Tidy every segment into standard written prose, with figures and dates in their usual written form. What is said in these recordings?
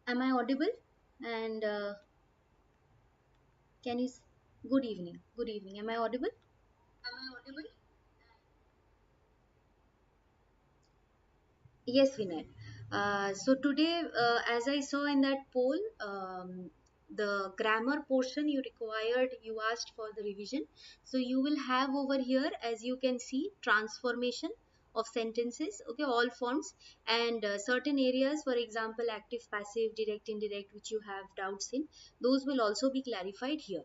Am I audible? And can you? Good evening. Good evening. Am I audible? Am I audible? Yes, Vinay. So today, as I saw in that poll, the grammar portion you required, you asked for the revision. So you will have over here, as you can see, transformation of sentences, okay, all forms, and certain areas, for example, active, passive, direct, indirect, which you have doubts in, those will also be clarified here.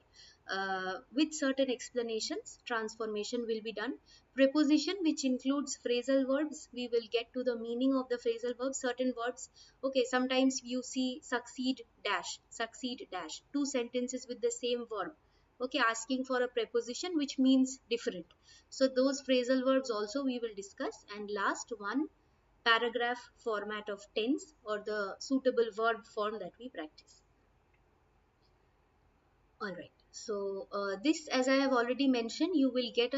With certain explanations, transformation will be done. Preposition, which includes phrasal verbs, we will get to the meaning of the phrasal verbs. Certain verbs, okay, sometimes you see succeed dash, two sentences with the same verb, okay, asking for a preposition which means different. So those phrasal verbs also we will discuss. And last one, paragraph format of tense or the suitable verb form that we practice. All right. So this, as I have already mentioned, you will get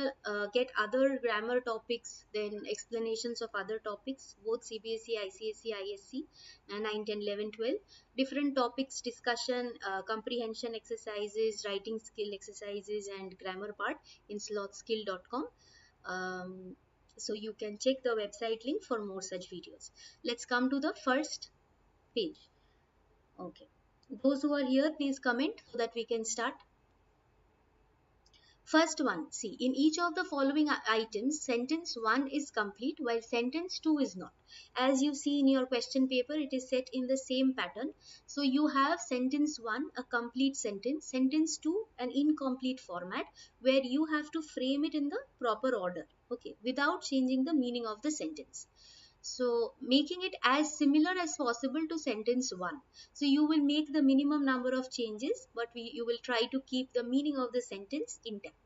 other grammar topics, then explanations of other topics, both CBSE, ICSE, ISC, and 9, 10, 11, 12. Different topics discussion, comprehension exercises, writing skill exercises, and grammar part in slothskill.com. So you can check the website link for more such videos. Let's come to the first page. Okay. Those who are here, please comment so that we can start. First one, see, in each of the following items, sentence 1 is complete while sentence 2 is not. As you see in your question paper, it is set in the same pattern. So you have sentence 1, a complete sentence, sentence 2, an incomplete format where you have to frame it in the proper order, okay, without changing the meaning of the sentence. So making it as similar as possible to sentence 1. So you will make the minimum number of changes, but you will try to keep the meaning of the sentence intact.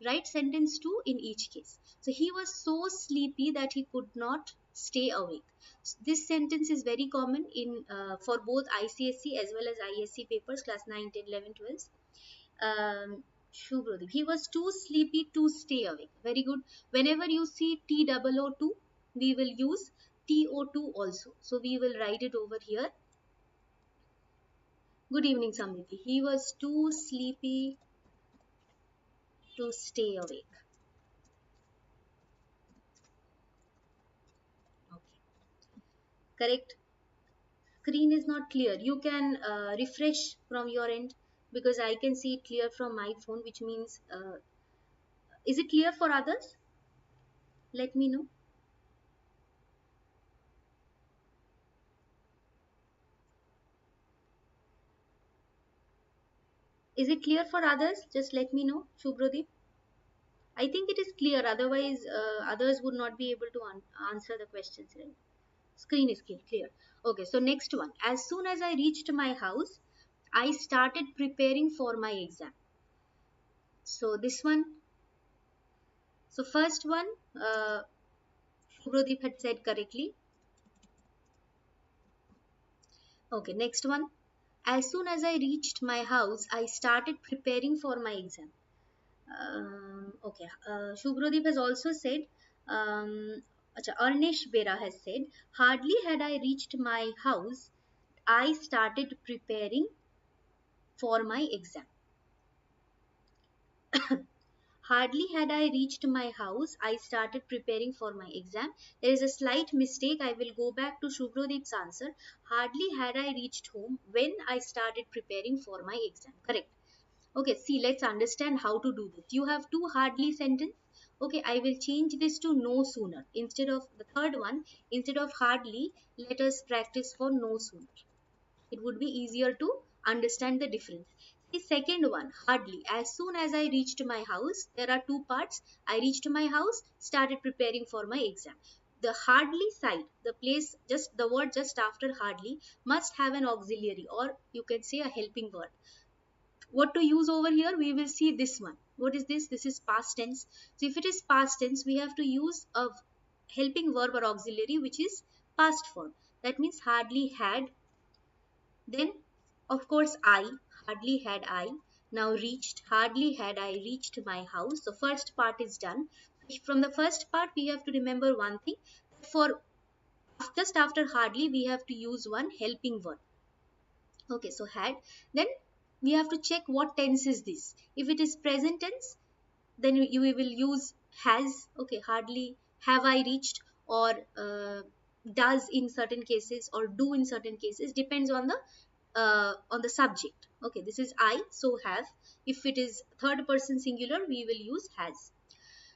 Write sentence 2 in each case. So he was so sleepy that he could not stay awake. This sentence is very common in for both ICSE as well as ISC papers, class 9, 10, 11, 12. Shubhrodip. He was too sleepy to stay awake. Very good. Whenever you see TOO2, we will use TO2 also. So we will write it over here. Good evening, Samriti. He was too sleepy to stay awake. Okay. Correct. Screen is not clear. You can refresh from your end because I can see it clear from my phone, which means, is it clear for others? Let me know. Is it clear for others? Just let me know, Shubhrodip. I think it is clear. Otherwise, others would not be able to answer the questions. Right? Screen is clear. Okay. So next one. As soon as I reached my house, I started preparing for my exam. So this one. So first one, Shubhrodip had said correctly. Okay. Next one. As soon as I reached my house, I started preparing for my exam. Okay. Shubhrodip has also said, Arnesh Bera has said, hardly had I reached my house, I started preparing for my exam. Hardly had I reached my house, I started preparing for my exam. There is a slight mistake. I will go back to Shubhrodip's answer. Hardly had I reached home when I started preparing for my exam. Correct. Okay, see, let's understand how to do this. You have two hardly sentence. Okay, I will change this to no sooner. Instead of the third one, instead of hardly, let us practice for no sooner. It would be easier to understand the difference. The second one, hardly. As soon as I reached my house, there are two parts. I reached my house, started preparing for my exam. The hardly side, the place, just the word just after hardly, must have an auxiliary, or you can say a helping word. What to use over here? We will see this one. What is this? This is past tense. So if it is past tense, we have to use a helping verb or auxiliary which is past form. That means hardly had, then of course I, hardly had I. Now reached, hardly had I reached my house. So first part is done. From the first part we have to remember one thing. For just after hardly we have to use one helping verb. Okay, so had. Then we have to check what tense is this. If it is present tense, then you will use has. Okay, hardly have I reached, or does in certain cases, or do in certain cases, depends on the subject. Okay, this is I, so have. If it is third person singular, we will use has.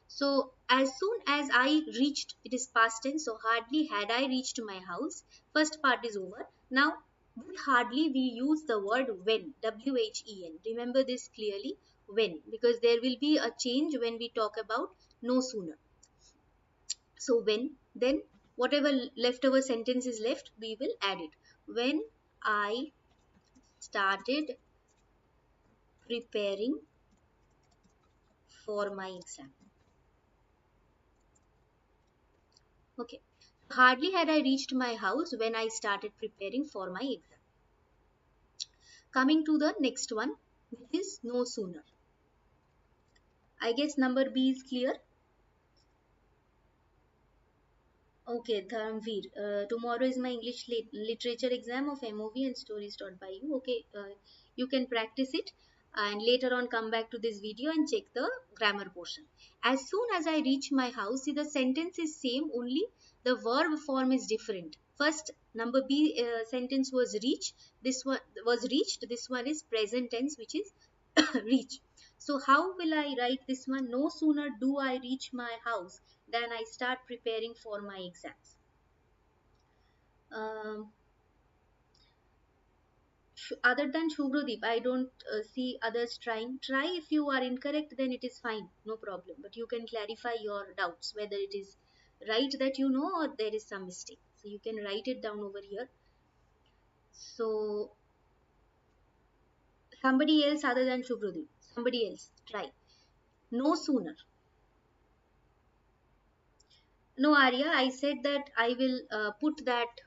So as soon as I reached, it is past tense, so hardly had I reached my house. First part is over. Now with hardly we use the word when, when. Remember this clearly, when, because there will be a change when we talk about no sooner. So when, then whatever leftover sentence is left, we will add it. When I started preparing for my exam. Okay. Hardly had I reached my house when I started preparing for my exam. Coming to the next one, which is no sooner. I guess number B is clear. Okay, Dharmveer. Tomorrow is my English literature exam of MOV and stories taught by you. Okay, you can practice it and later on come back to this video and check the grammar portion. As soon as I reach my house, see the sentence is same, only the verb form is different. First, number B sentence was reach. This one was reached. This one is present tense, which is reach. So how will I write this one? No sooner do I reach my house than I start preparing for my exams. Um, Other than Shubhrodeep, I don't see others trying. Try. If you are incorrect, then it is fine, no problem. But you can clarify your doubts whether it is right that you know or there is some mistake. So you can write it down over here. So somebody else other than Shubhrodeep, somebody else try. No sooner. No, Arya, I said that I will put that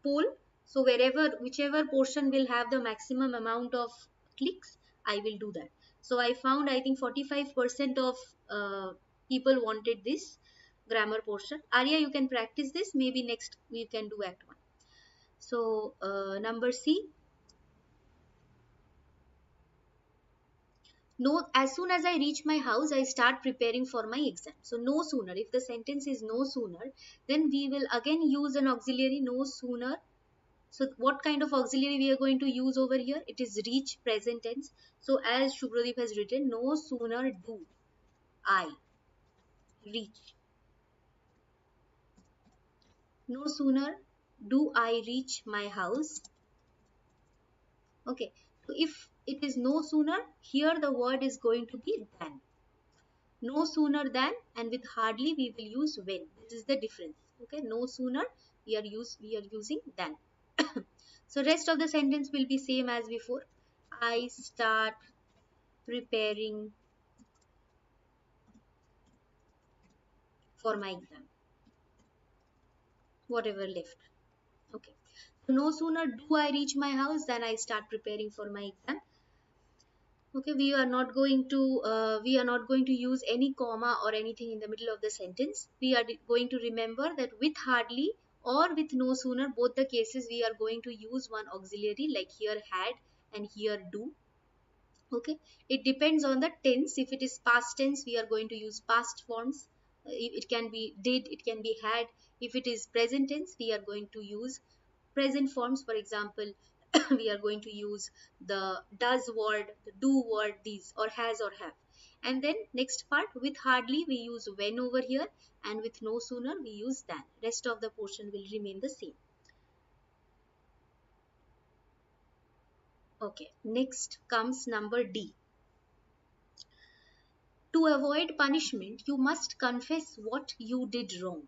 poll. So wherever, whichever portion will have the maximum amount of clicks, I will do that. So I found, I think 45% of people wanted this grammar portion. Arya, you can practice this. Maybe next we can do act 1. So number C. No, as soon as I reach my house, I start preparing for my exam. So no sooner. If the sentence is no sooner, then we will again use an auxiliary no sooner. So what kind of auxiliary we are going to use over here? It is reach, present tense. So as Shubhradeep has written, no sooner do I reach. No sooner do I reach my house. Okay. So if it is no sooner, here the word is going to be than. No sooner than, and with hardly we will use when. This is the difference. Okay. No sooner we are using than. So rest of the sentence will be same as before. I start preparing for my exam, whatever left. Okay, so no sooner do I reach my house than I start preparing for my exam. Okay, we are not going to use any comma or anything in the middle of the sentence. We are going to remember that with hardly or with no sooner, both the cases we are going to use one auxiliary, like here had and here do. Okay, it depends on the tense. If it is past tense, we are going to use past forms. It can be did, it can be had. If it is present tense, we are going to use present forms. For example, we are going to use the does word, the do word, these, or has or have. And then next part, with hardly we use when over here, and with no sooner we use than. Rest of the portion will remain the same. Okay, next comes number D. To avoid punishment, you must confess what you did wrong.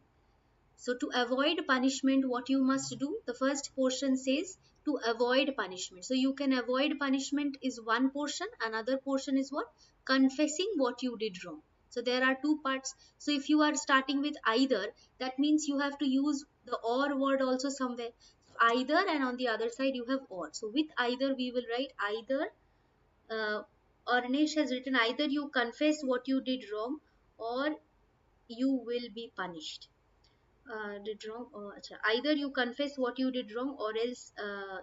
So, to avoid punishment, what you must do? The first portion says to avoid punishment. So, you can avoid punishment is one portion. Another portion is what? Confessing what you did wrong. So, there are two parts. So, if you are starting with either, that means you have to use the or word also somewhere. So, either, and on the other side you have or. So, with either, we will write either. Ornish has written, either you confess what you did wrong or you will be punished. Did wrong, acha. Either you confess what you did wrong or else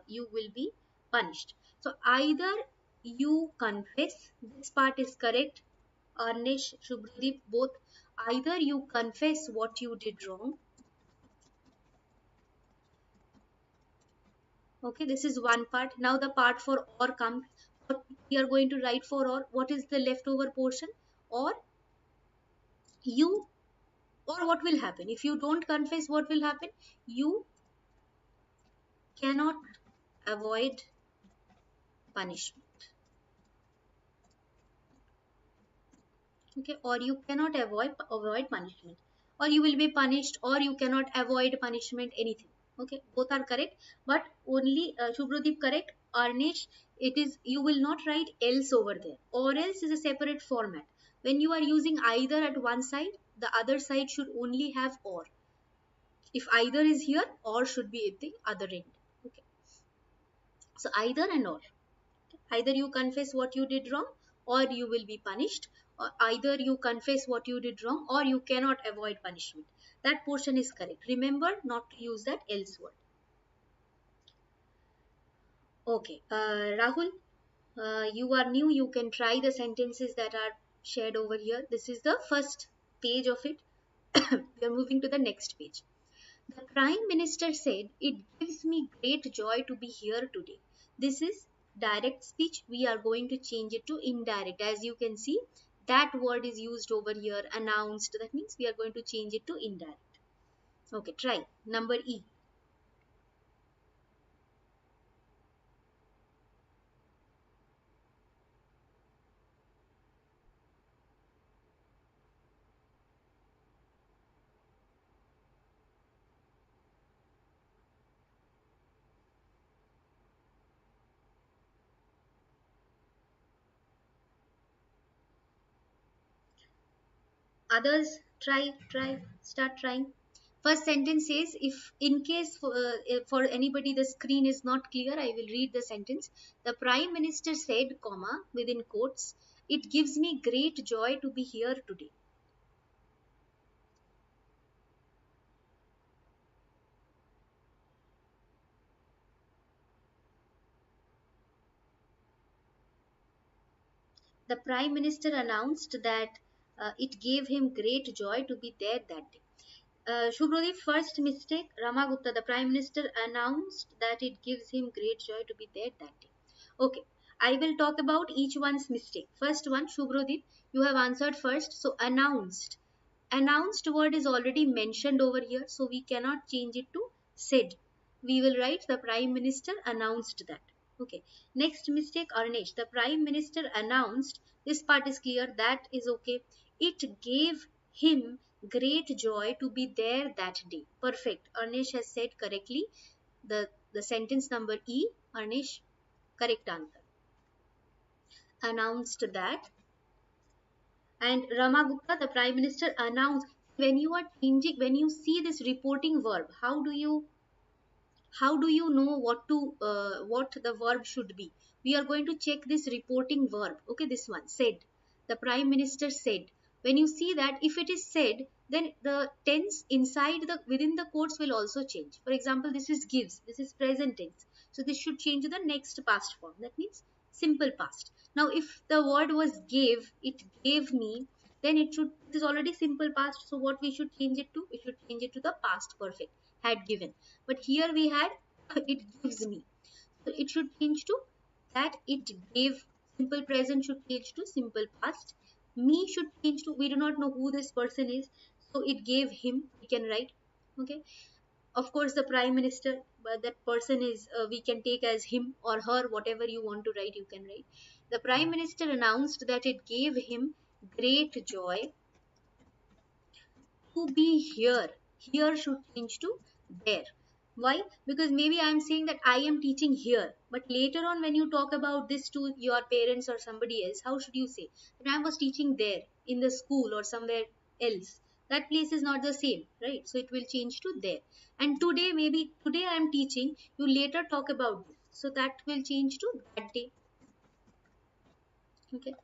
you will be punished. So either you confess, this part is correct, Arnish, Shubhradeep, both. Either you confess what you did wrong. Okay, this is one part. Now the part for or comes. What we are going to write for or, what is the leftover portion? Or you, or what will happen if you don't confess? What will happen? You cannot avoid punishment. Okay, or you cannot avoid punishment, or you will be punished, or you cannot avoid punishment, anything. Okay, both are correct, but only Shubhradeep correct. Arnish, it is, you will not write else over there. Or else is a separate format. When you are using either at one side, the other side should only have or. If either is here, or should be at the other end. Okay, so either and or. Either you confess what you did wrong, or you will be punished. Or either you confess what you did wrong, or you cannot avoid punishment. That portion is correct. Remember not to use that else word. Okay, Rahul, you are new, you can try the sentences that are shared over here. This is the first page of it. We are moving to the next page. The Prime Minister said, "It gives me great joy to be here today." This is direct speech. We are going to change it to indirect. As you can see, that word is used over here, announced. That means we are going to change it to indirect. Okay, try. Number E. Others, start trying. First sentence says, if in case for anybody the screen is not clear, I will read the sentence. The Prime Minister said, comma, within quotes, "It gives me great joy to be here today." The Prime Minister announced that it gave him great joy to be there that day. Shubhradeep, first mistake, Ramagupta, the Prime Minister announced that it gives him great joy to be there that day. Okay, I will talk about each one's mistake. First one, Shubhradeep, you have answered first. So, announced. Announced word is already mentioned over here, so we cannot change it to said. We will write the Prime Minister announced that. Okay. Next mistake, Arnesh. The Prime Minister announced, this part is clear, that is okay. It gave him great joy to be there that day. Perfect. Arnesh has said correctly. The sentence number E, Arnesh, correct answer. Announced that. And Ramagupta, the Prime Minister, announced, when you are changing, when you see this reporting verb, how do you know what the verb should be? We are going to check this reporting verb. Okay, this one, said. The Prime Minister said. When you see that, if it is said, then the tense inside the within the quotes will also change. For example, this is gives, this is present tense, so this should change to the next past form. That means simple past. Now if the word was gave, it gave me, then it is already simple past. So what we should change it to? We should change it to the past perfect, had given. But here we had it gives me, so it should change to that it gave. Simple present should change to simple past. Me should change to, we do not know who this person is, so it gave him, we can write. Okay, of course the Prime Minister, but that person is, we can take as him or her, whatever you want to write, you can write. The Prime Minister announced that it gave him great joy to be here. Here should change to there. Why? Because maybe I am saying that I am teaching here, but later on when you talk about this to your parents or somebody else, how should you say that I was teaching there in the school or somewhere else? That place is not the same, right? So it will change to there. And today, maybe today I am teaching, you later talk about this, so that will change to that day. Okay.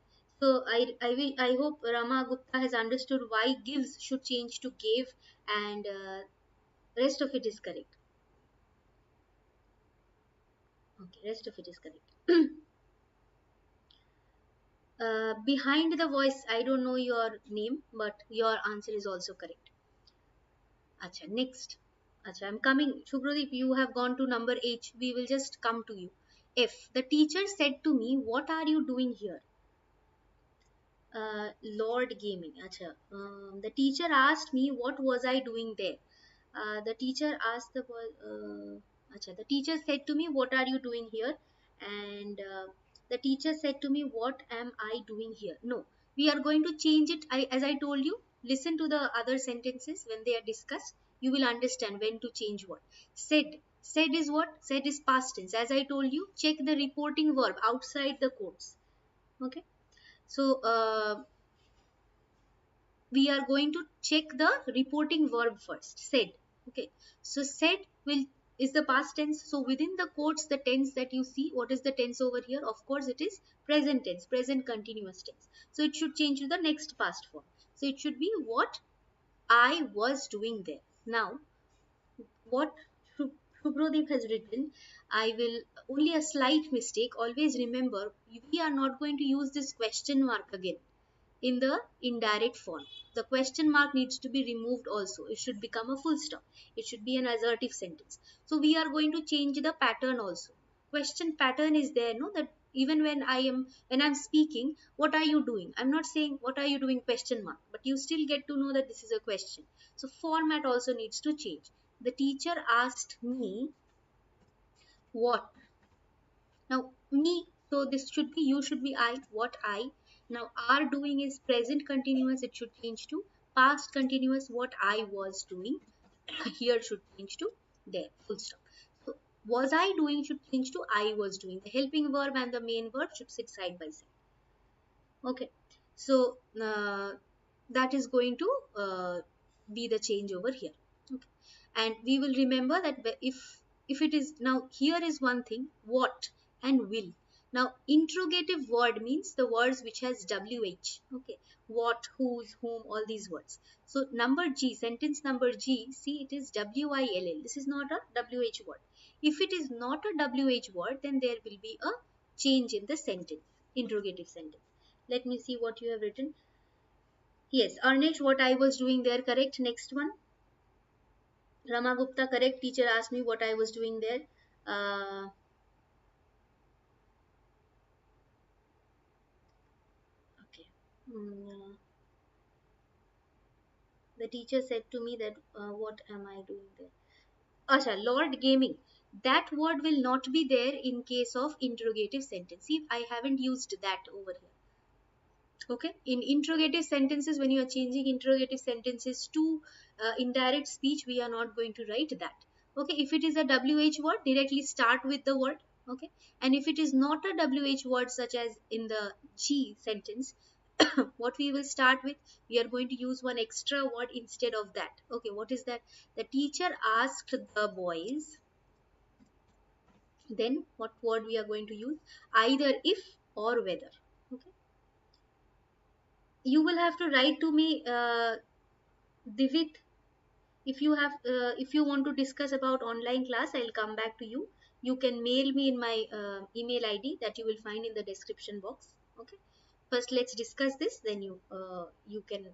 So I hope Rama Gupta has understood why gives should change to gave, and Rest of it is correct. Okay, rest of it is correct. Behind the voice, I don't know your name, but your answer is also correct. Acha, next. Acha, I'm coming. Shubhradeep, you have gone to number H. We will just come to you. If the teacher said to me, "What are you doing here?" Lord Gaming. Acha. The teacher asked me what was I doing there. The teacher asked the boy. Acha. The teacher said to me, "What are you doing here?" And the teacher said to me, "What am I doing here?" No, we are going to change it. As I told you, listen to the other sentences when they are discussed. You will understand when to change what. Said. Said is what? Said is past tense. As I told you, check the reporting verb outside the quotes. Okay. So we are going to check the reporting verb first. Said. Okay, so said will is the past tense. So within the quotes, the tense that you see, what is the tense over here? Of course it is present tense, present continuous tense. So it should change to the next past form. So it should be what I was doing there. Now what Shubhrodeep has written, I will only a slight mistake. Always remember, we are not going to use this question mark again in the indirect form. The question mark needs to be removed also. It should become a full stop. It should be an assertive sentence. So we are going to change the pattern also. Question pattern is there, no? That even when I'm speaking, what are you doing? I'm not saying what are you doing question mark, but you still get to know that this is a question. So format also needs to change. The teacher asked me what. Now, me, so this should be you, should be I, what I. Now, are doing is present continuous, it should change to past continuous, what I was doing. Here should change to there, full stop. So, was I doing should change to I was doing. The helping verb and the main verb should sit side by side. Okay, so that is going to be the change over here. Okay, and we will remember that if it is now here is one thing what and will. Now interrogative word means the words which has wh. Okay, what, whose, whom, all these words. So number G, sentence number G, see it is will. This is not a wh word. If it is not a wh word, then there will be a change in the sentence, interrogative sentence. Let me see what you have written. Yes, Arnish, what I was doing there, correct. Next one. Rama Gupta, correct. Teacher asked me what I was doing there. Uh, okay. Mm, the teacher said to me that what am I doing there? Asha, Lord Gaming. That word will not be there in case of interrogative sentence. See, I haven't used that over here. Okay, in interrogative sentences, when you are changing interrogative sentences to indirect speech, we are not going to write that. Okay, if it is a wh word, directly start with the word. Okay, and if it is not a wh word, such as in the G sentence, what we will start with, we are going to use one extra word instead of that. Okay, what is that? The teacher asked the boys. Then what word we are going to use? Either if or whether. Okay, you will have to write to me, Divit. If you have if you want to discuss about online class, I'll come back to you. You can mail me in my email ID that you will find in the description box. Okay, first let's discuss this, then you can.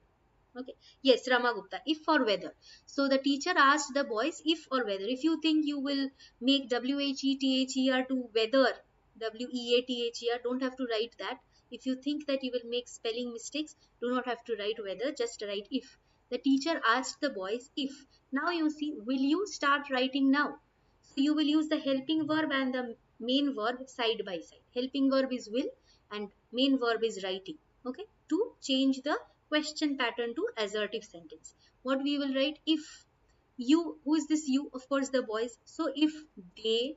Okay, yes, Ramagupta, if or whether. So the teacher asked the boys if or whether. If you think you will make whether to whether, weather, don't have to write that. If you think that you will make spelling mistakes, do not have to write whether, just write if. The teacher asked the boys if. Now you see, will you start writing now? So you will use the helping verb and the main verb side by side. Helping verb is will and main verb is writing. Okay, to change the question pattern to assertive sentence. What we will write? If you, who is this you? Of course, the boys. So if they,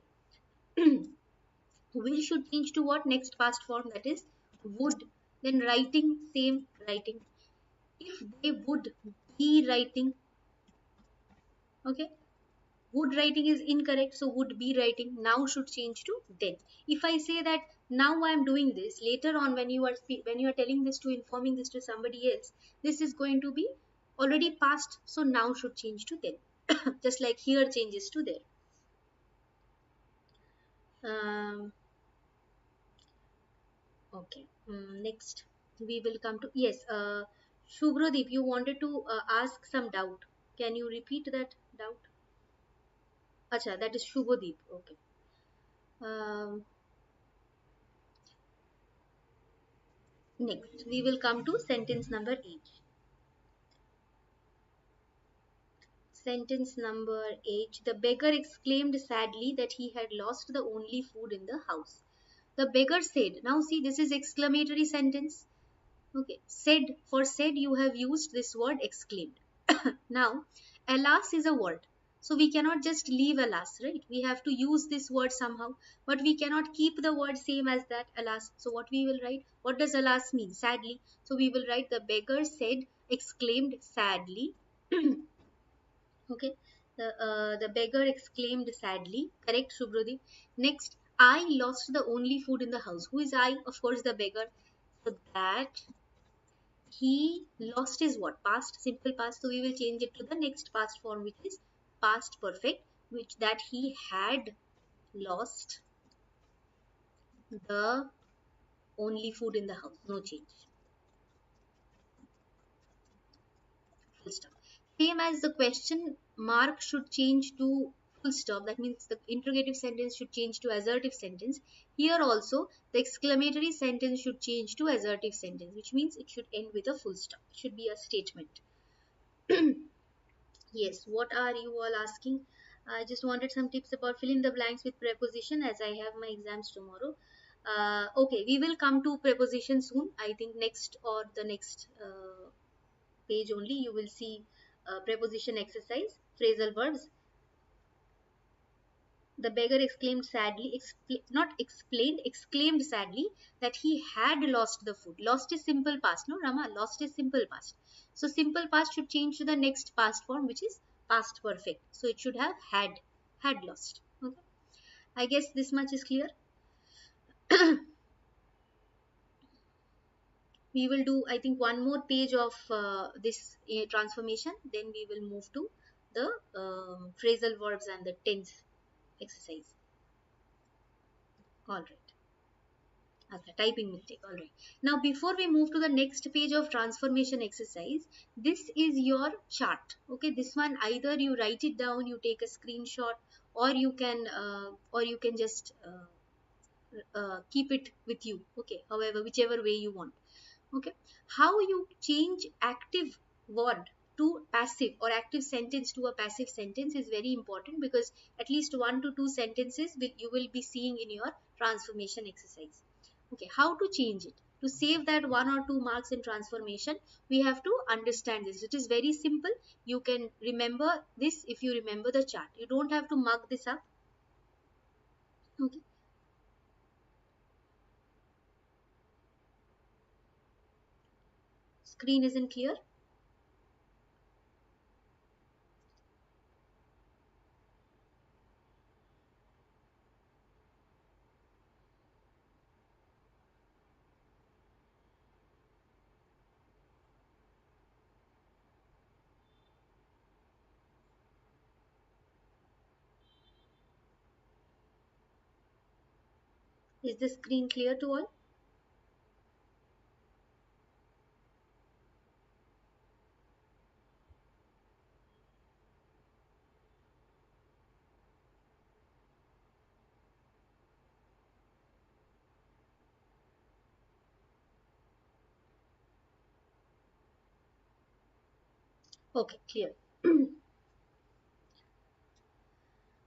will should change to what? Next past form, that is would. Then writing, same writing. If they would be writing, okay, would writing is incorrect, so would be writing. Now should change to then. If I say that now I am doing this, later on when you are telling this to informing this to somebody else, this is going to be already past, so now should change to then. just like here changes to there. um, okay. Next we will come to, yes, Shubhradeep, you wanted to ask some doubt. Can you repeat that doubt? Acha, that is Shubhadeep. Okay. um, Next we will come to sentence number 8. Sentence number 8. The beggar exclaimed sadly that he had lost the only food in the house. The beggar said, now see, this is exclamatory sentence. Okay, said, for said you have used this word exclaimed. Now, alas is a word. So we cannot just leave alas, right? We have to use this word somehow, but we cannot keep the word same as that, alas. So what we will write? What does alas mean? Sadly. So we will write the beggar said, exclaimed sadly. Okay, the beggar exclaimed sadly. Correct, Shubhradeep. Next, I lost the only food in the house. Who is I? Of course, the beggar. So that he lost his what? Past, simple past. So we will change it to the next past form, which is past perfect, which that he had lost the only food in the house. No change. Full stop. Same as the question mark should change to full stop. That means the interrogative sentence should change to assertive sentence. Here also the exclamatory sentence should change to assertive sentence, which means it should end with a full stop. It should be a statement. Yes, what are you all asking? I just wanted some tips about filling the blanks with preposition as I have my exams tomorrow. Okay, we will come to preposition soon. I think next or the next page only you will see preposition exercise, phrasal verbs. The beggar exclaimed sadly, not explained, exclaimed sadly that he had lost the food. Lost is simple past, no Rama? Lost is simple past. So simple past should change to the next past form, which is past perfect. So it should have had lost. Okay. I guess this much is clear. We will do, I think, one more page of this transformation. Then we will move to the phrasal verbs and the tense exercise. All right. Okay, typing mistake. All right. Now, before we move to the next page of transformation exercise, this is your chart. Okay, this one either you write it down, you take a screenshot, or you can just keep it with you. Okay, however, whichever way you want. Okay, how you change active word to passive or active sentence to a passive sentence is very important, because at least 1 to 2 sentences you will be seeing in your transformation exercise. Okay, how to change it? To save that 1 or 2 marks in transformation, we have to understand this. It is very simple. You can remember this if you remember the chart. You don't have to mug this up. Okay. Screen isn't clear. Is the screen clear to all? Okay, clear.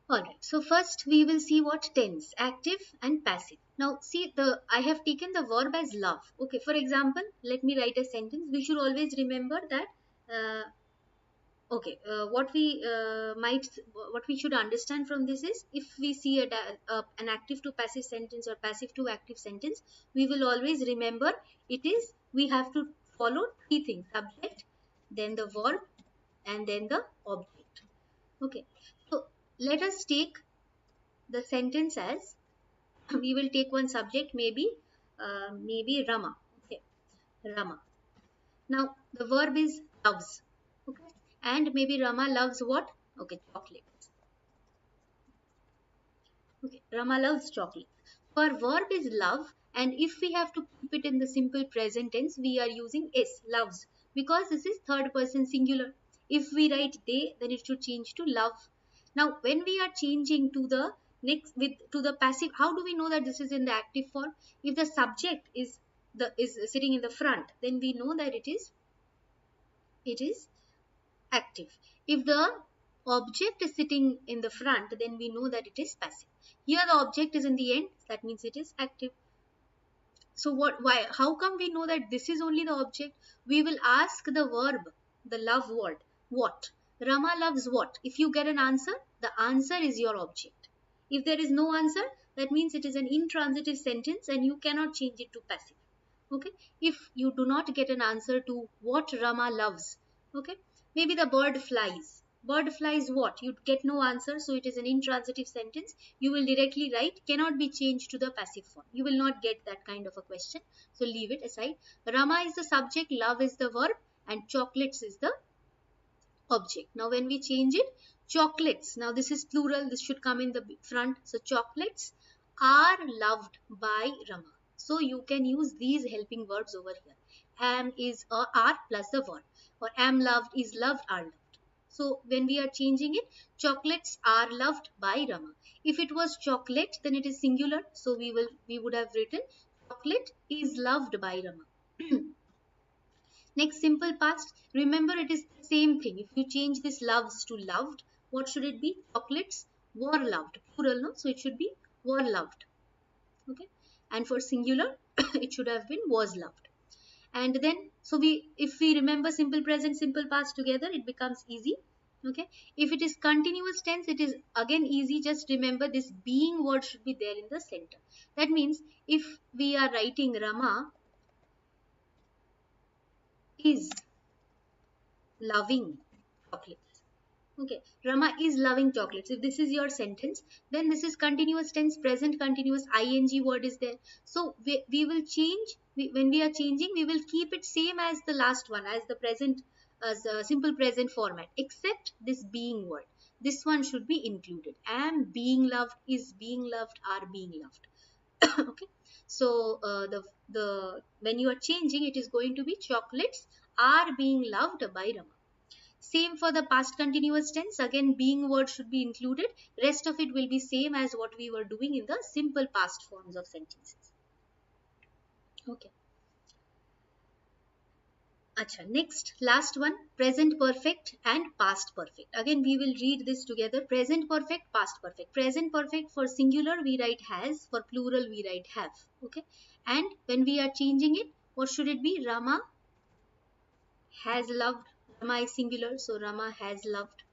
Alright, so first we will see what tense, active and passive. Now see, I have taken the verb as love. Okay, for example, let me write a sentence. We should always remember that uh, okay, what we should understand from this is, if we see an active to passive sentence or passive to active sentence, we will always remember we have to follow 3 things: subject, then the verb, and then the object. Okay, so let us take the sentence as, we will take one subject, maybe Rama. Okay, Rama. Now the verb is loves. Okay, and maybe Rama loves what? Okay, chocolate. Okay, Rama loves chocolate. Our verb is love, and if we have to keep it in the simple present tense, we are using s, loves, because this is third person singular. If we write they, then it should change to love. Now, when we are changing to the next with to the passive, how do we know that this is in the active form? If the subject is sitting in the front, then we know that it is active. If the object is sitting in the front, then we know that it is passive. Here the object is in the end, that means it is active. So why, how come we know that this is only the object? We will ask the verb, the love word, what? Rama loves what? If you get an answer, the answer is your object. If there is no answer, that means it is an intransitive sentence and you cannot change it to passive. Okay, if you do not get an answer to what Rama loves, okay, maybe the bird flies what, you get no answer, so it is an intransitive sentence, you will directly write cannot be changed to the passive form, you will not get that kind of a question, so leave it aside. Rama is the subject, love is the verb, and chocolates is the object. Now when we change it, chocolates, now this is plural, this should come in the front, so chocolates are loved by Rama. So you can use these helping verbs over here. Am is are plus the verb, or am loved is loved are loved. So when we are changing it, chocolates are loved by Rama. If it was chocolate, then it is singular, so we would have written chocolate is loved by Rama. Next, simple past. Remember, it is the same thing. If you change this loves to loved, what should it be? Chocolates were loved. Plural, no? So it should be were loved. Okay. And for singular, it should have been was loved. And then, so if we remember simple present, simple past together, it becomes easy. Okay. If it is continuous tense, it is again easy. Just remember this being word should be there in the center. That means if we are writing Rama is loving chocolates. Okay, Rama is loving chocolates. If this is your sentence, then this is continuous tense, present continuous, ing word is there. So we will change, when we are changing, we will keep it same as the last one, as the present, as a simple present format, except this being word. This one should be included. Am being loved, is being loved, are being loved. Okay, so the when you are changing, it is going to be chocolates are being loved by Rama. Same for the past continuous tense. Again, being word should be included. Rest of it will be same as what we were doing in the simple past forms of sentences. Okay. Acha, next, last one, present perfect and past perfect. Again, we will read this together. Present perfect, past perfect. Present perfect, for singular we write has, for plural we write have. Okay. And when we are changing it, what should it be? Rama has loved. Rama is singular, so Rama has loved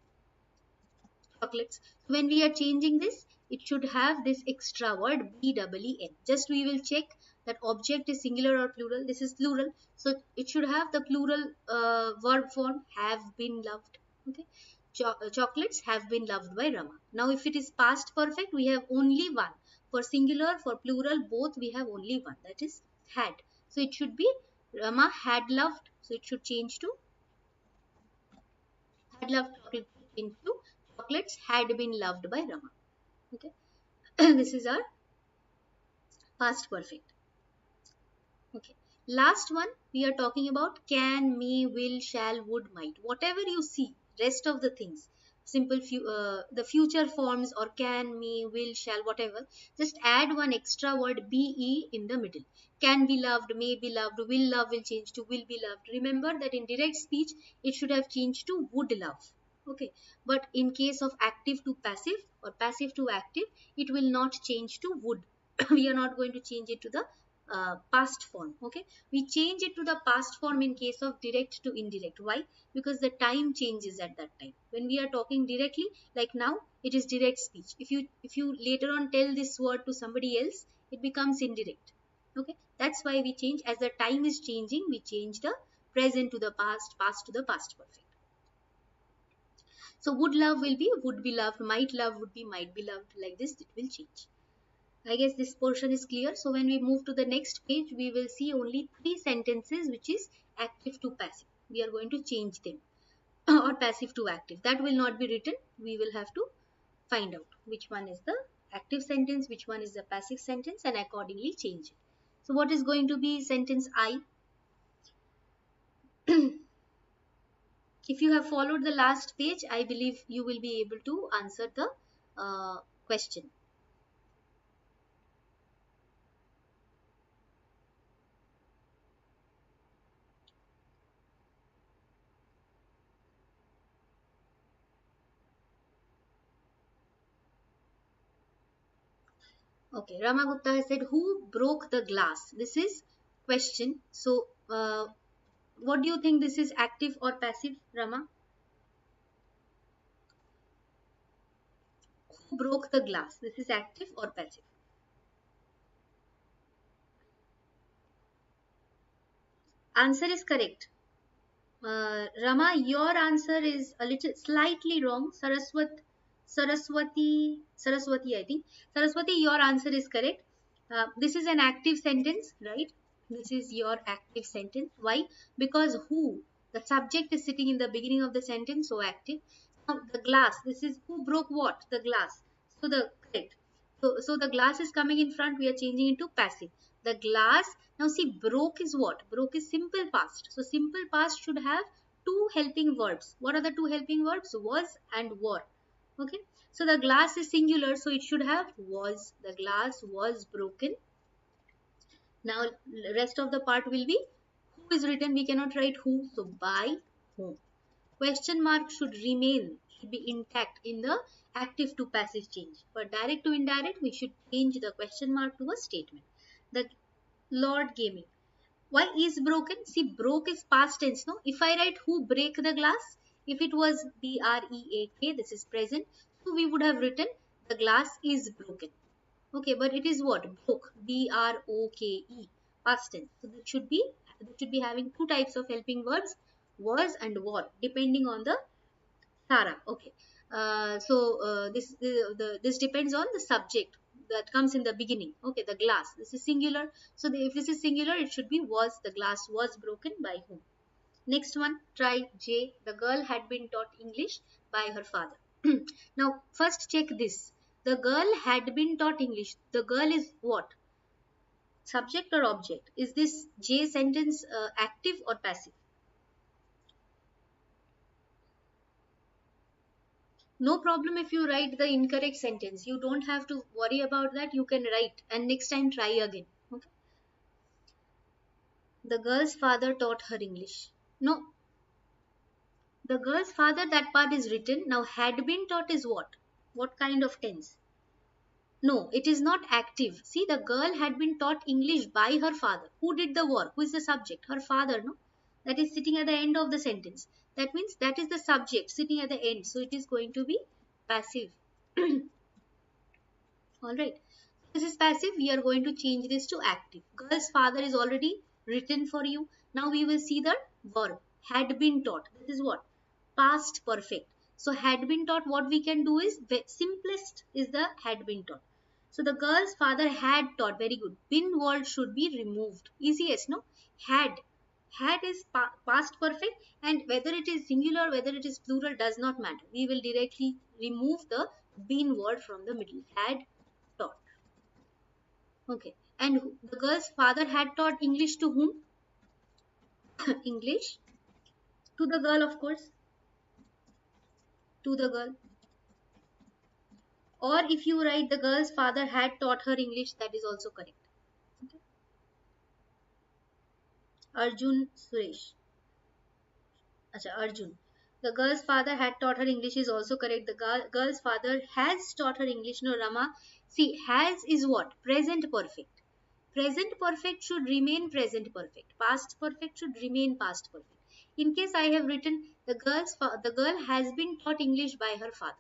chocolates. When we are changing this, it should have this extra word BEEN. Just we will check that object is singular or plural. This is plural, so it should have the plural verb form have been loved. Okay, chocolates have been loved by Rama. Now if it is past perfect, we have only one. For singular, for plural, both we have only one, that is had. So it should be Rama had loved, so it should change to had loved chocolate, into chocolates had been loved by Rama. Okay, this is our past perfect. Okay, last one we are talking about can, may, will, shall, would, might. Whatever you see, rest of the things, simple the future forms or can, may, will, shall, whatever. Just add one extra word be in the middle. Can be loved, may be loved, will love will change to will be loved. Remember that in direct speech it should have changed to would love. Okay, but in case of active to passive or passive to active, it will not change to would. We are not going to change it to the past form. Okay, we change it to the past form in case of direct to indirect. Why? Because the time changes at that time. When we are talking directly, like now, it is direct speech. If you later on tell this word to somebody else, it becomes indirect. Okay, that's why we change. As the time is changing, we change the present to the past, past to the past perfect. So would love will be would be loved, might love would be might be loved. Like this, it will change. I guess this portion is clear. So when we move to the next page, we will see only 3 sentences which is active to passive. We are going to change them. or passive to active. That will not be written. We will have to find out which one is the active sentence, which one is the passive sentence, and accordingly change it. So what is going to be sentence I? If you have followed the last page, I believe you will be able to answer the question. Okay, Ramagupta has said, who broke the glass? This is question. So, what do you think, this is active or passive, Rama? Who broke the glass? This is active or passive? Answer is correct. Rama, your answer is a little slightly wrong. Saraswati, I think. Saraswati, your answer is correct. This is an active sentence, right? This is your active sentence. Why? Because who, the subject is sitting in the beginning of the sentence, so active. Now the glass, this is who broke what? The glass. So the correct. So the glass is coming in front, we are changing into passive. The glass, now see, broke is what? Broke is simple past. So simple past should have two helping verbs. What are the two helping verbs? Was and were. Okay. So the glass is singular, so it should have was. The glass was broken. Now rest of the part will be who is written. We cannot write who, so by whom. Question mark should remain, should be intact in the active to passive change. For direct to indirect, we should change the question mark to a statement. The Lord gaming. Why is broken? See, broke is past tense. No, if I write who break the glass, if it was break, this is present, so we would have written the glass is broken. Okay, but it is what? Broke, broke, past tense. So that should be having two types of helping verbs, was and were, depending on the Sara. Okay. This depends on the subject that comes in the beginning. Okay, the glass. This is singular. So if this is singular, it should be was. The glass was broken by whom? Next one, try J. The girl had been taught English by her father. Now, first check this. The girl had been taught English. The girl is what? Subject or object? Is this J sentence active or passive? No problem if you write the incorrect sentence. You don't have to worry about that. You can write and next time try again. Okay. The girl's father taught her English. No, the girl's father, that part is written. Now, had been taught is what? What kind of tense? No, it is not active. See, the girl had been taught English by her father. Who did the work? Who is the subject? Her father, no? That is sitting at the end of the sentence. That means that is the subject sitting at the end. So it is going to be passive. All right. This is passive. We are going to change this to active. Girl's father is already written for you. Now we will see the verb. Had been taught. This is what? Past perfect. So had been taught, what we can do is, the simplest is the had been taught. So the girl's father had taught. Very good. Been word should be removed. Easiest, no? Had. Had is past perfect, and whether it is singular, whether it is plural, does not matter. We will directly remove the been word from the middle. Had taught. Okay. And the girl's father had taught English to whom? English to the girl, of course. To the girl. Or if you write the girl's father had taught her English, that is also correct. Okay. Arjun Suresh. Acha, Arjun. The girl's father had taught her English is also correct. The girl's father has taught her English. No, Rama. See, has is what? Present perfect. Present perfect should remain present perfect. Past perfect should remain past perfect. In case I have written the girl has been taught English by her father,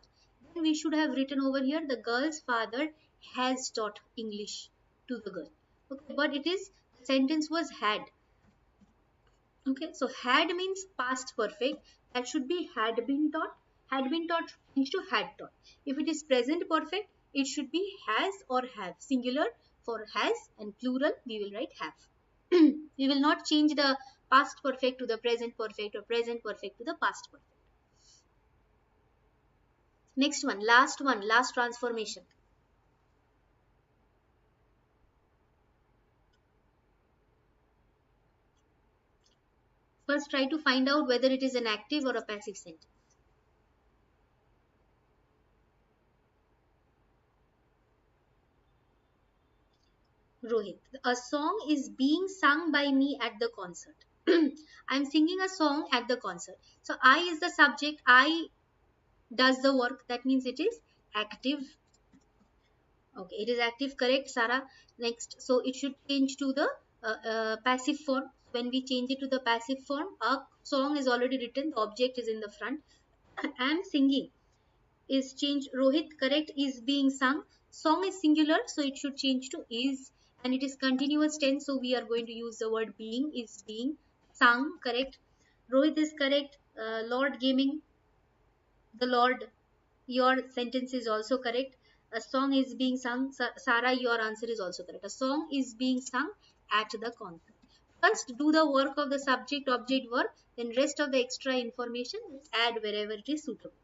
then we should have written over here the girl's father has taught English to the girl. Okay, but it is, the sentence was had. Okay, so had means past perfect. That should be had been taught. Had been taught changed to had taught. If it is present perfect, it should be has or have. Singular for has and plural we will write have. We will not change the past perfect to the present perfect or present perfect to the past perfect. Next one, last transformation. First, try to find out whether it is an active or a passive sentence. Rohit, a song is being sung by me at the concert. I'm singing a song at the concert. So I is the subject, I does the work. That means it is active. Okay, it is active, correct, Sarah. Next, so it should change to the passive form. When we change it to the passive form, a song is already written, the object is in the front. I'm singing is changed. Rohit, correct, is being sung. Song is singular, so it should change to is, and it is continuous tense, so we are going to use the word being, is being sung, correct. Rohit is correct. Lord Gaming, the Lord. Your sentence is also correct. A song is being sung. Sarah, your answer is also correct. A song is being sung at the concert. First, do the work of the subject, object, verb. Then rest of the extra information, add wherever it is suitable.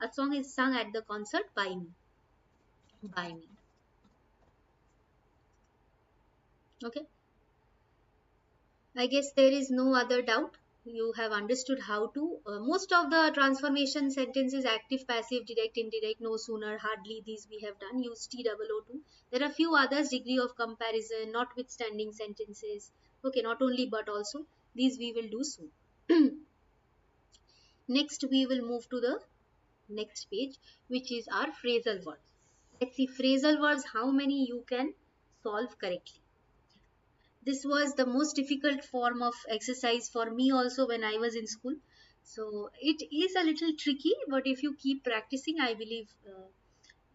A song is sung at the concert by me. By me. Okay. I guess there is no other doubt. You have understood how to. Most of the transformation sentences, active, passive, direct, indirect, no sooner, hardly, these we have done. Use TOO2. There are few others, degree of comparison, notwithstanding sentences. Okay, not only but also. These we will do soon. Next, we will move to the next page, which is our phrasal verbs. Let's see phrasal verbs, how many you can solve correctly. This was the most difficult form of exercise for me also when I was in school. So it is a little tricky, but if you keep practicing, I believe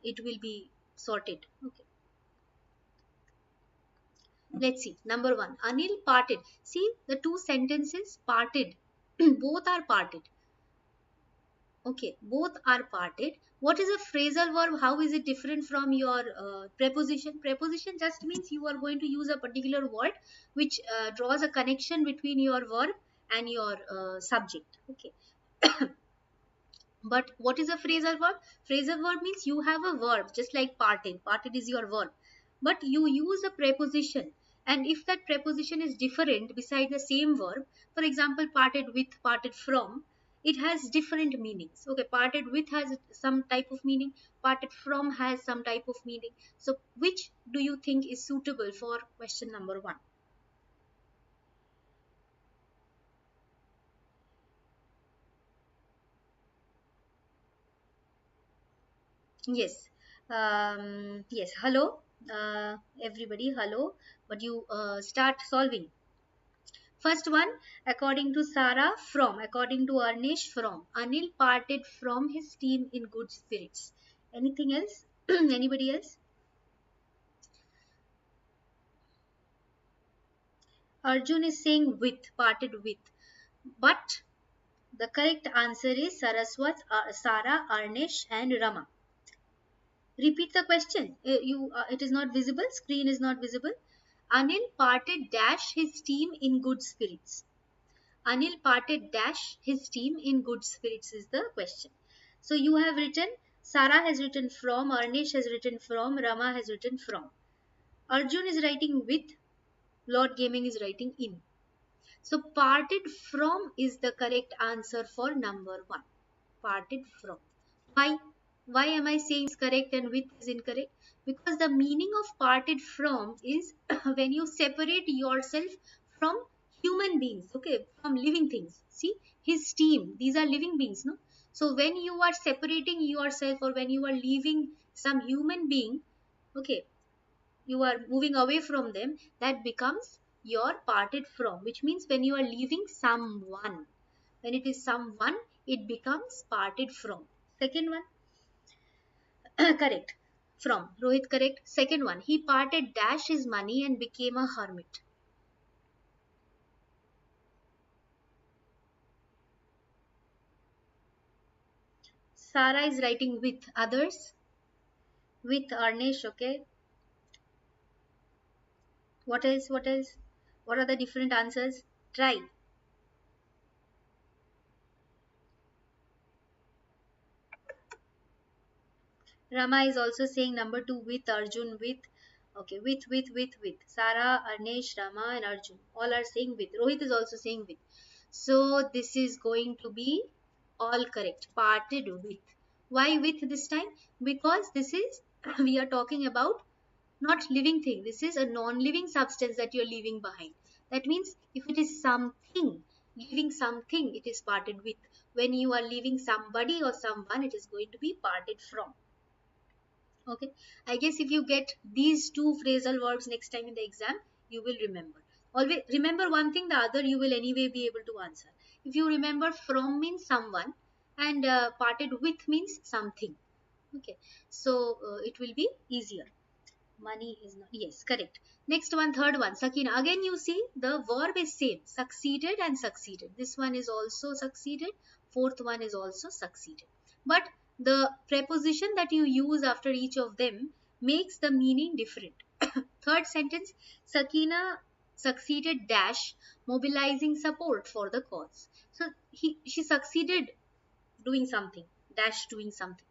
it will be sorted. Okay, let's see. Number one, Anil parted. See the two sentences parted, both are parted. Okay, both are parted. What is a phrasal verb? How is it different from your preposition? Preposition just means you are going to use a particular word which draws a connection between your verb and your subject. Okay, but what is a phrasal verb? Phrasal verb means you have a verb just like parted. Parted is your verb, but you use a preposition. And if that preposition is different beside the same verb, for example, parted with, parted from, it has different meanings. Okay, parted with has some type of meaning, parted from has some type of meaning. So, which do you think is suitable for question number one? Yes. Yes. Hello, everybody. Hello. But you start solving. First one, according to Sarah, from. According to Arnish, from. Anil parted from his team in good spirits. Anything else? Anybody else? Arjun is saying with, parted with. But the correct answer is Saraswat, Sarah, Arnish, and Rama. Repeat the question. It is not visible. Screen is not visible. Anil parted dash his team in good spirits. Anil parted dash his team in good spirits is the question. So you have written, Sarah has written from, Arnish has written from, Rama has written from. Arjun is writing with, Lord Gaming is writing in. So parted from is the correct answer for number one. Parted from. Why? Why am I saying is correct and with is incorrect? Because the meaning of parted from is when you separate yourself from human beings, okay, from living things. See, his team, these are living beings, no? So when you are separating yourself or when you are leaving some human being, okay, you are moving away from them, that becomes your parted from, which means when you are leaving someone, when it is someone, it becomes parted from. Second one, correct. From. Rohit, correct. Second one, he parted dash his money and became a hermit. Sarah is writing with others. With Arnish, okay. What else? What else? What are the different answers? Try. Rama is also saying number two with, Arjun with. Okay, with. Sarah, Arnesh, Rama, and Arjun all are saying with. Rohit is also saying with. So this is going to be all correct. Parted with. Why with this time? Because this is we are talking about not living thing. This is a non-living substance that you're leaving behind. That means if it is something, leaving something, it is parted with. When you are leaving somebody or someone, it is going to be parted from. Okay, I guess if you get these two phrasal verbs next time in the exam, you will remember. Always remember one thing, the other you will anyway be able to answer. If you remember, from means someone, and parted with means something. Okay, so it will be easier. Money is not, yes, correct. Next one, third one, Sakina. Again, you see the verb is same, succeeded and succeeded. This one is also succeeded. Fourth one is also succeeded. But the preposition that you use after each of them makes the meaning different. Third sentence, Sakina succeeded dash mobilizing support for the cause. So she succeeded doing something, dash doing something.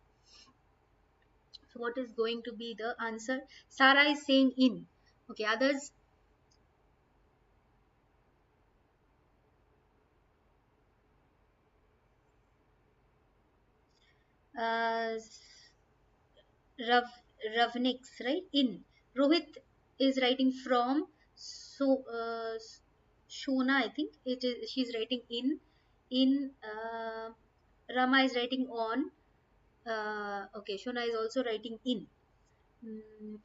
So what is going to be the answer? Sarah is saying in. Okay, others. uh, Rav, Ravniks, right? In. Rohit is writing from. So Shona, I think it is. She's writing in. In. Rama is writing on. Okay, Shona is also writing in.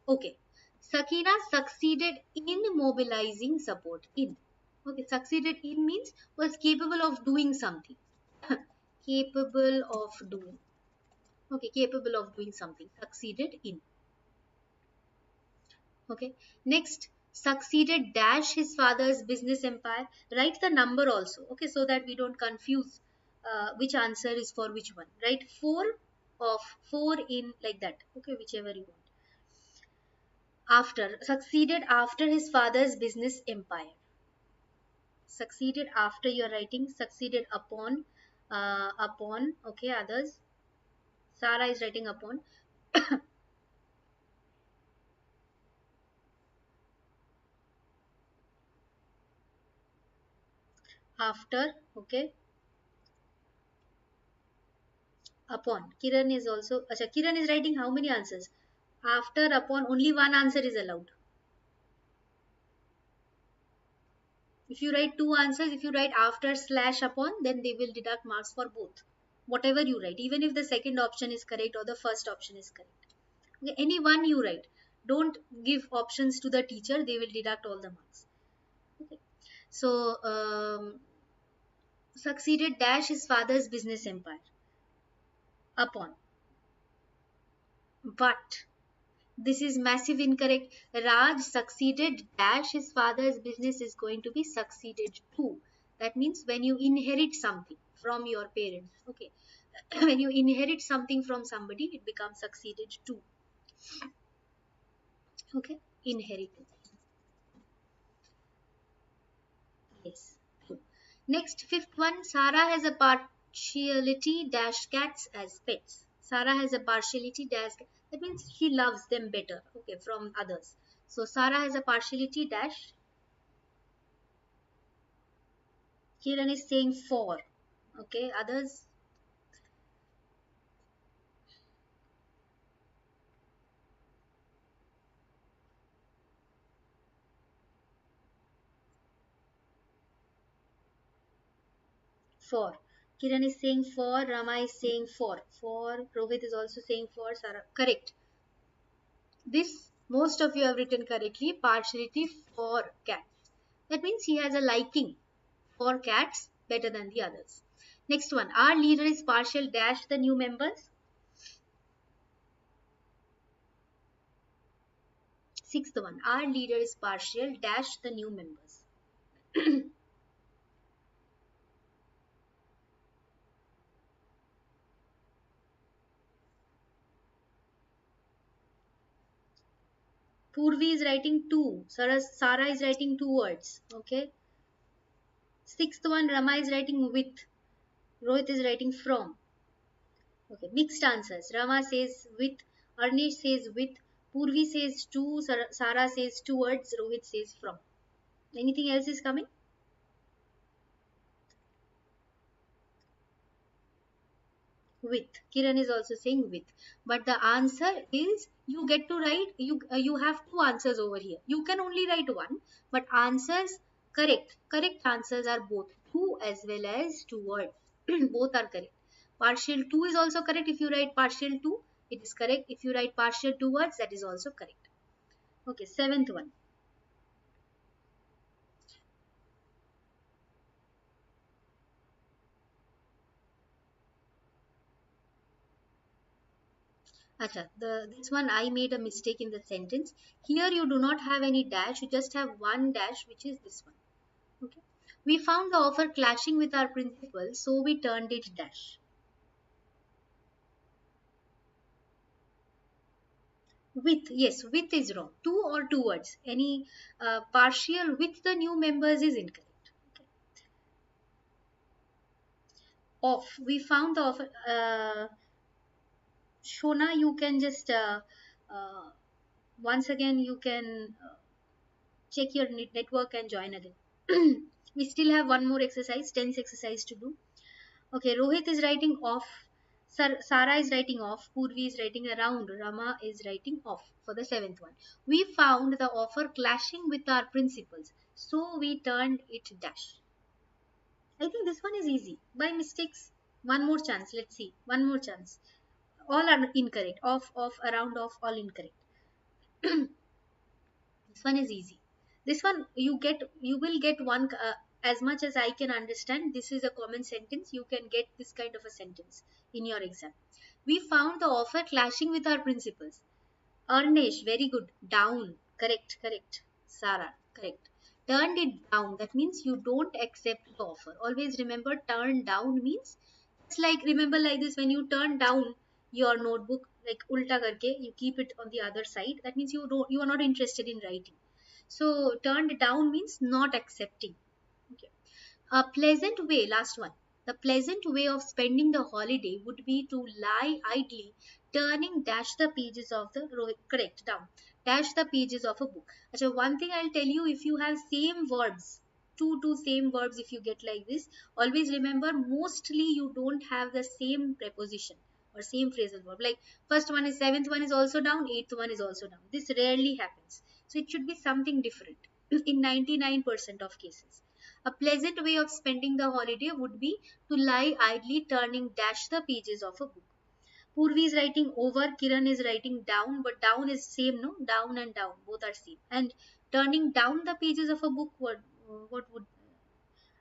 Okay. Sakina succeeded in mobilizing support. In. Okay, succeeded in means was capable of doing something. Capable of doing. Okay, capable of doing something. Succeeded in. Okay. Next, succeeded dash his father's business empire. Write the number also. Okay, so that we don't confuse which answer is for which one. Write four of, four in, like that. Okay, whichever you want. After, succeeded after his father's business empire. Succeeded after, you're writing succeeded upon. Upon. Okay, others. Sarah is writing upon. After. Okay, upon. Kiran is also. Acha, Kiran is writing how many answers? After, upon, only one answer is allowed. If you write two answers, if you write after slash upon, then they will deduct marks for both. Whatever you write, even if the second option is correct or the first option is correct. Okay, any one you write. Don't give options to the teacher, they will deduct all the marks. Okay. So, succeeded dash his father's business empire. Upon. But this is massive incorrect. Raj succeeded dash his father's business is going to be succeeded to. That means when you inherit something from your parents. Okay. When you inherit something from somebody, it becomes succeeded to. Okay. Inheritance. Yes. Next, fifth one, Sarah has a partiality dash cats as pets. Sarah has a partiality dash. That means she loves them better. Okay, from others. So Sarah has a partiality dash. Kiran is saying for. Okay, others. For. Kiran is saying for. Rama is saying for. For. Rohit is also saying for. Sarah. Correct. This most of you have written correctly. Partiality for cats. That means he has a liking for cats better than the others. Next one, our leader is partial dash the new members. Sixth one, our leader is partial dash the new members. Purvi is writing two. Sarah is writing two words. Okay. Sixth one, Rama is writing with. Rohit is writing from. Okay. Mixed answers. Rama says with. Arnesh says with, Purvi says to, Sara says towards, Rohit says from. Anything else is coming? With. Kiran is also saying with. But the answer is you get to write, you have two answers over here. You can only write one, but answers correct. Correct answers are both to as well as toward. Both are correct. Partial to is also correct. If you write partial to, it is correct. If you write partial towards, that is also correct. Okay, seventh one. Acha, this one I made a mistake in the sentence. Here you do not have any dash, you just have one dash, which is this one. Okay. We found the offer clashing with our principles, so we turned it dash. With, yes, with is wrong. To or towards. Any partial with the new members is incorrect. Okay. Off. We found the offer. Shona, you can just uh, once again you can check your network and join again. We still have one more exercise, tense exercise to do. Okay, Rohit is writing off. Sara is writing off. Purvi is writing around. Rama is writing off for the seventh one. We found the offer clashing with our principles, so we turned it dash. I think this one is easy. By mistakes, one more chance. Let's see. One more chance. All are incorrect. Off, around, off, all incorrect. This one is easy. This one you will get one, as much as I can understand. This is a common sentence. You can get this kind of a sentence in your exam. We found the offer clashing with our principles. Arnesh, very good. Down. Correct, correct. Sarah, correct. Turned it down. That means you don't accept the offer. Always remember, turn down means it's like, remember like this, when you turn down your notebook, like ulta karke, you keep it on the other side. That means you are not interested in writing. So turned down means not accepting. Okay. A pleasant way, last one. The pleasant way of spending the holiday would be to lie idly, turning dash the pages of the correct down, dash the pages of a book. So one thing I'll tell you, if you have same verbs, two same verbs, if you get like this, always remember mostly you don't have the same preposition or same phrasal verb. Like first one is, seventh one is also down, eighth one is also down. This rarely happens. So it should be something different in 99% of cases. A pleasant way of spending the holiday would be to lie idly turning dash the pages of a book. Purvi is writing over, Kiran is writing down, but down is same, no? Down and down, both are same. And turning down the pages of a book, what would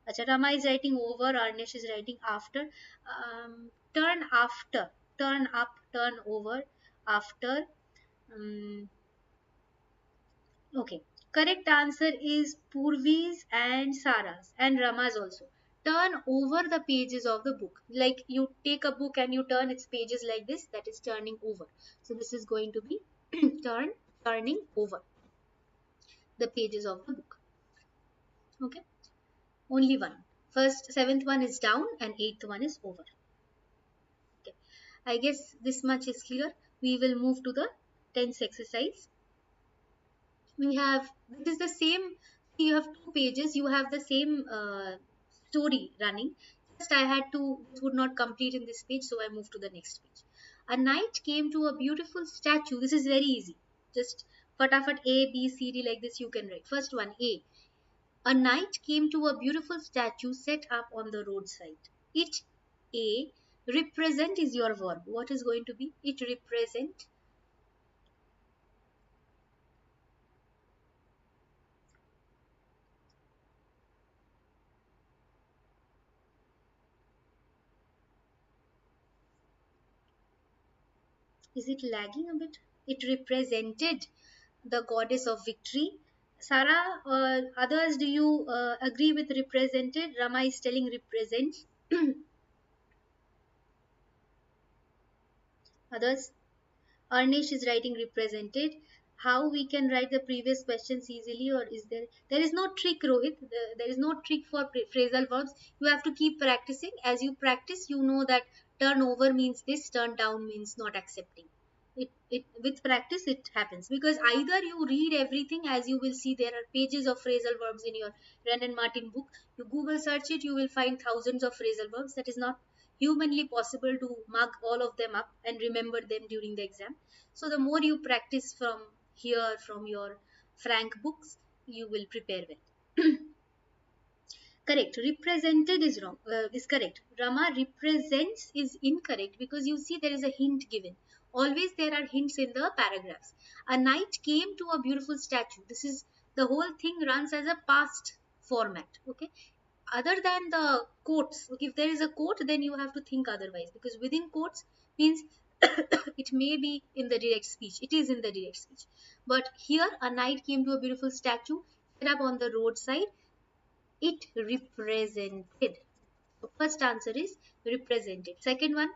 Acha, Rama is writing over, Arnesh is writing after. Turn after, turn up, turn over, after. Um, Okay. Correct answer is Purvi's and Sarah's and Rama's also. Turn over the pages of the book. Like you take a book and you turn its pages like this, that is turning over. So this is going to be turning over the pages of the book. Okay. Only one. First, seventh one is down and eighth one is over. Okay. I guess this much is clear. We will move to the tense exercise. We have, this is the same, you have two pages, you have the same story running. Just I had to, this would not complete in this page, so I moved to the next page. A knight came to a beautiful statue. This is very easy. Just fatafat A B C D like this you can write. First one, a knight came to a beautiful statue set up on the roadside. It, a, represent is your verb. What is going to be? It represent. Is it lagging a bit? It represented the goddess of victory. Sarah, others, do you agree with represented? Rama is telling represents. Others, Arnish is writing represented. How we can write the previous questions easily, or is there? There is no trick, Rohit. There is no trick for phrasal verbs. You have to keep practicing. As you practice, you know that turn over means this, turn down means not accepting. It with practice it happens, because either you read everything, as you will see there are pages of phrasal verbs in your Wren and Martin book. You Google search it, you will find thousands of phrasal verbs. That is not humanly possible to mug all of them up and remember them during the exam. So the more you practice from here, from your Frank books, you will prepare well. Correct. Represented is wrong. Is correct. Rama represents is incorrect, because you see there is a hint given. Always there are hints in the paragraphs. A knight came to a beautiful statue. This is the whole thing runs as a past format. Okay. Other than the quotes, okay, if there is a quote, then you have to think otherwise, because within quotes means it may be in the direct speech. It is in the direct speech. But here, a knight came to a beautiful statue set up on the roadside. It represented. So first answer is represented. Second one,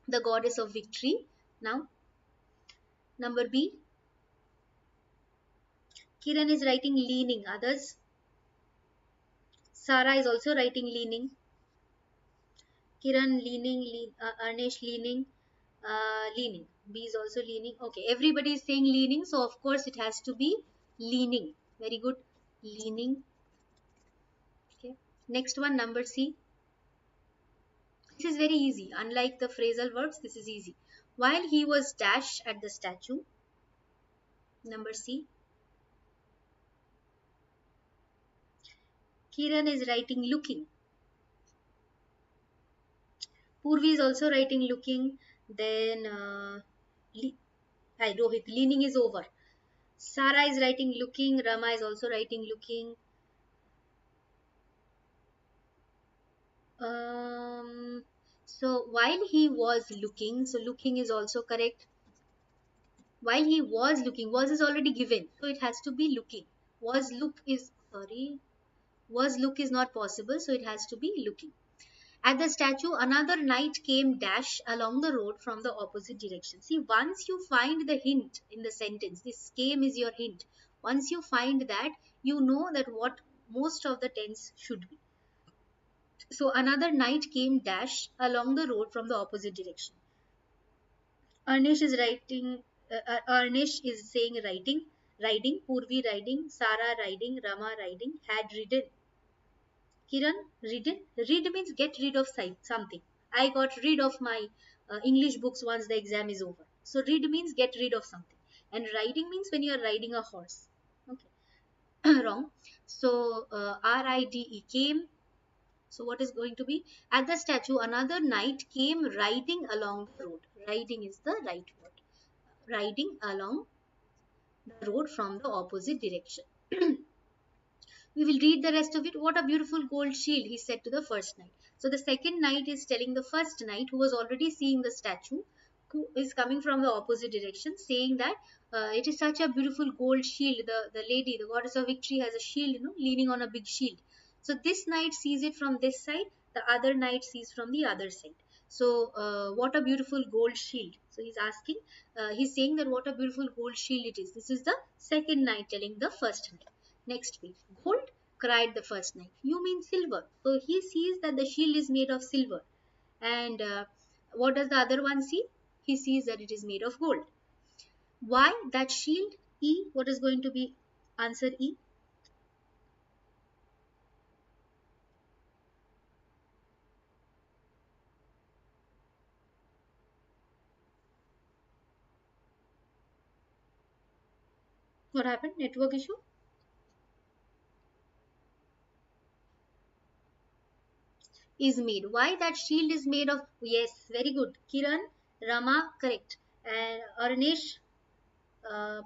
the goddess of victory. Now, number B, Kiran is writing leaning. Others, Sarah is also writing leaning. Kiran leaning, Arnesh leaning, leaning. B is also leaning. Okay, everybody is saying leaning, so of course it has to be leaning. Very good, leaning. Okay. Next one, number C. This is very easy. Unlike the phrasal verbs, this is easy. While he was dash at the statue, number C. Kiran is writing looking. Purvi is also writing looking. Then Rohit, leaning is over. Sarah is writing looking. Rama is also writing looking. So while he was looking, so looking is also correct. While he was looking, was is already given, so it has to be looking. Was look is sorry. Was look is not possible, so it has to be looking. At the statue, another knight came dash along the road from the opposite direction. See, once you find the hint in the sentence, this came is your hint. Once you find that, you know that what most of the tense should be. So another knight came dash along the road from the opposite direction. Arnish is writing. Arnish is saying writing, riding. Purvi riding. Sara riding. Rama riding. Had ridden. Kiran, ridden. Read means get rid of something. I got rid of my English books once the exam is over. So read means get rid of something. And riding means when you are riding a horse. Okay. Wrong. So RIDE came. So what is going to be? At the statue, another knight came riding along the road. Riding is the right word. Riding along the road from the opposite direction. We will read the rest of it. What a beautiful gold shield, he said to the first knight. So the second knight is telling the first knight, who was already seeing the statue, who is coming from the opposite direction, saying that it is such a beautiful gold shield. The lady, the goddess of victory, has a shield, leaning on a big shield. So this knight sees it from this side, the other knight sees from the other side. So what a beautiful gold shield. So he's asking, he's saying that what a beautiful gold shield it is. This is the second knight telling the first knight. Next page. Gold, cried the first knight. You mean silver. So he sees that the shield is made of silver. And what does the other one see? He sees that it is made of gold. Why that shield? E. What is going to be answer E? What happened? Network issue? Is made. Why that shield is made of? Yes, very good. Kiran, Rama, correct. And Arnesh,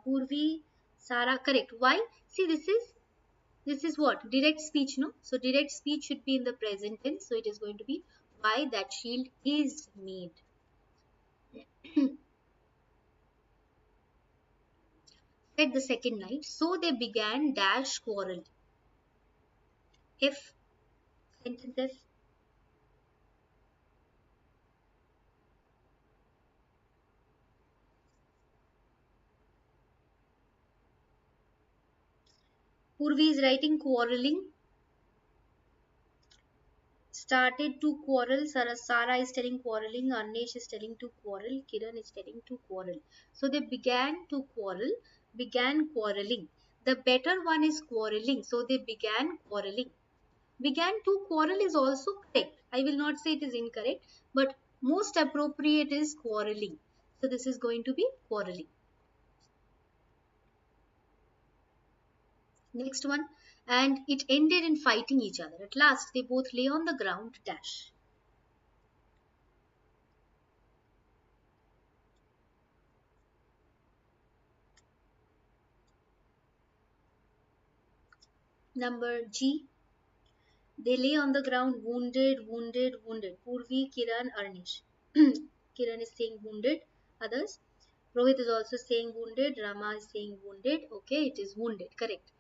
Purvi, Sara, correct. Why? See, this is what? Direct speech, no? So direct speech should be in the present tense. So it is going to be why that shield is made. Said the second knight. So they began dash quarrel. If sentence F. Purvi is writing quarreling. started to quarrel. Sarah is telling quarreling, Arnesh is telling to quarrel, Kiran is telling to quarrel. So they began to quarrel, began quarreling. The better one is quarreling, so they began quarreling. Began to quarrel is also correct. I will not say it is incorrect, but most appropriate is quarreling. So this is going to be quarreling. Next one, and it ended in fighting each other. At last, they both lay on the ground. Dash. Number G. They lay on the ground, wounded, wounded, wounded. Purvi, Kiran, Arnish. Kiran is saying wounded. Others. Rohit is also saying wounded. Rama is saying wounded. Okay, it is wounded. Correct.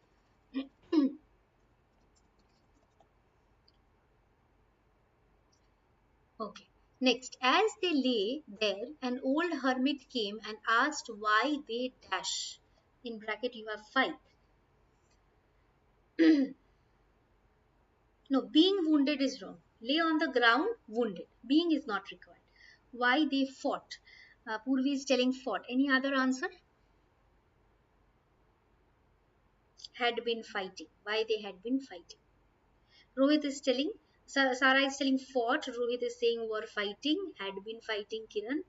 Okay. Next, as they lay there, an old hermit came and asked why they dash. In bracket, you have fight. No, being wounded is wrong. Lay on the ground, wounded. Being is not required. Why they fought. Purvi is telling fought. Any other answer? Had been fighting. Why they had been fighting. Rohit is telling, Sarah is telling fought. Rohit is saying were fighting. Had been fighting, Kiran.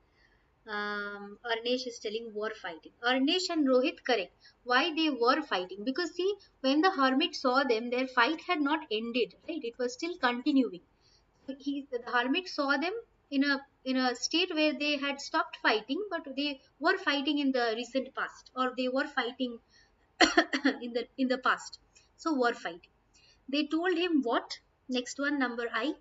Arnesh is telling war fighting. Arnesh and Rohit correct. Why they were fighting? Because see, when the hermit saw them, their fight had not ended, right? It was still continuing. The hermit saw them in a state where they had stopped fighting, but they were fighting in the recent past, or they were fighting in the past. So were fighting. They told him what? Next one, number I.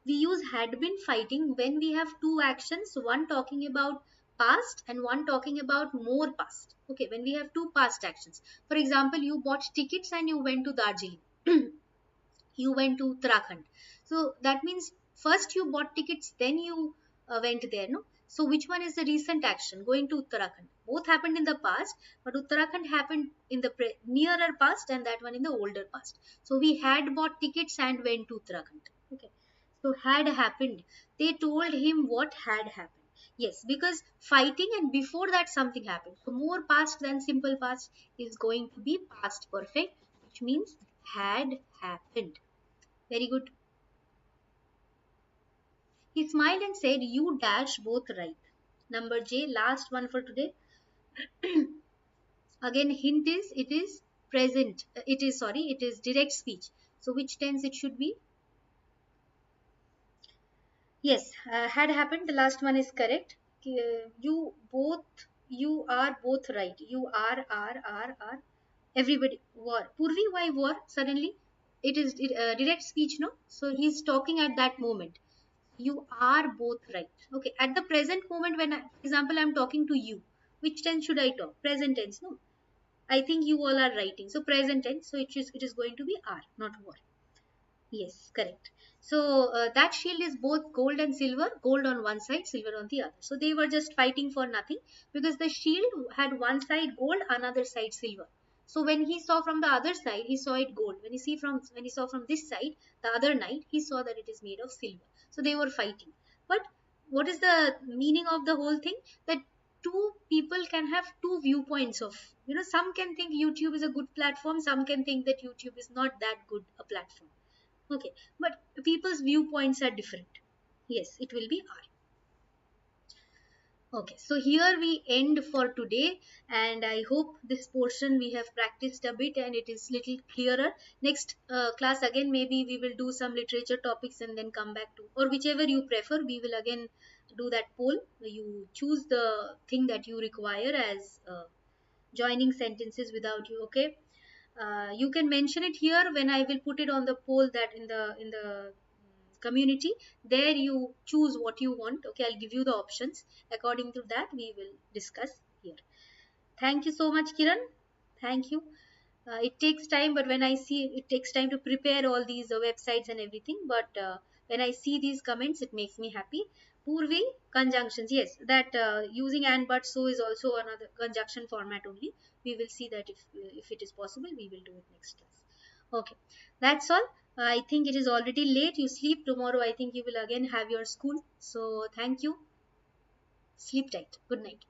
We use had been fighting when we have two actions, one talking about past and one talking about more past. Okay, when we have two past actions. For example, you bought tickets and you went to Darjeeling. You went to Uttarakhand. So that means first you bought tickets, then you went there, no? So which one is the recent action? Going to Uttarakhand. Both happened in the past, but Uttarakhand happened in the nearer past and that one in the older past. So we had bought tickets and went to Uttarakhand. Okay. So had happened. They told him what had happened. Yes, because fighting and before that something happened. So more past than simple past is going to be past perfect, which means had happened. Very good. He smiled and said, you dash both right. Number J, last one for today. Again, hint is it is present. It is direct speech. So which tense it should be? Yes, had happened. The last one is correct. You are both right. You are. Everybody were. Purvi, why were suddenly? It is direct speech, no? So he's talking at that moment. You are both right. Okay, at the present moment, for example, I'm talking to you. Which tense should I talk? Present tense, no? I think you all are writing. So present tense. So it is going to be are, not were. Yes, correct. So that shield is both gold and silver, gold on one side, silver on the other. So they were just fighting for nothing because the shield had one side gold, another side silver. So when he saw from the other side, he saw it gold. When he saw from this side, the other night, he saw that it is made of silver. So they were fighting. But what is the meaning of the whole thing? That two people can have two viewpoints of, some can think YouTube is a good platform, some can think that YouTube is not that good a platform. Okay, but people's viewpoints are different. Yes, it will be R. Okay, so here we end for today, and I hope this portion we have practiced a bit and it is little clearer. Next class again, maybe we will do some literature topics and then come back to, or whichever you prefer, we will again do that poll. You choose the thing that you require as joining sentences without you. Okay, you can mention it here when I will put it on the poll that in the community. There you choose what you want. Okay, I'll give you the options. According to that, we will discuss here. Thank you so much, Kiran. Thank you. It takes time, but when I see it takes time to prepare all these websites and everything. But when I see these comments, it makes me happy. Purvi conjunctions. Yes, that using and but so is also another conjunction format only. We will see that if it is possible, we will do it next class. Okay, that's all. I think it is already late. You sleep tomorrow. I think you will again have your school. So thank you. Sleep tight. Good night.